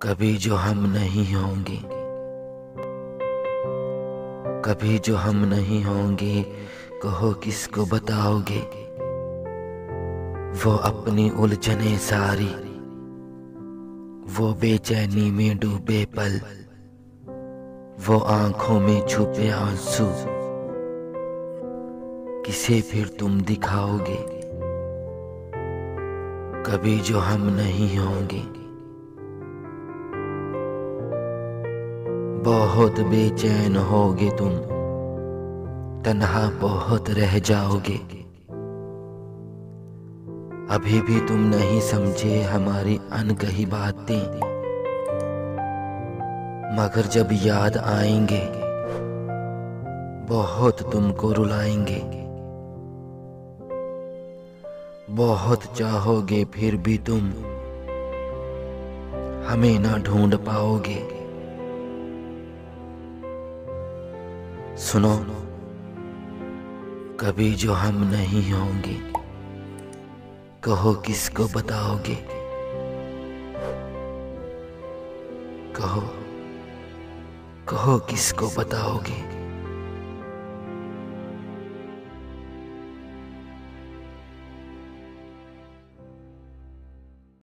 कभी जो हम नहीं होंगे, कभी जो हम नहीं होंगे, कहो किसको बताओगे। वो अपनी उलझने सारी, वो बेचैनी में डूबे पल, वो आंखों में छुपे आंसू, किसे फिर तुम दिखाओगे। कभी जो हम नहीं होंगे, बहुत बेचैन होगे तुम, तन्हा बहुत रह जाओगे। अभी भी तुम नहीं समझे हमारी अनकही बातें, मगर जब याद आएंगे बहुत तुमको रुलाएंगे। बहुत चाहोगे फिर भी तुम हमें ना ढूंढ पाओगे। सुनो, कभी जो हम नहीं होंगे, कहो किसको बताओगे। कहो, कहो किसको बताओगे।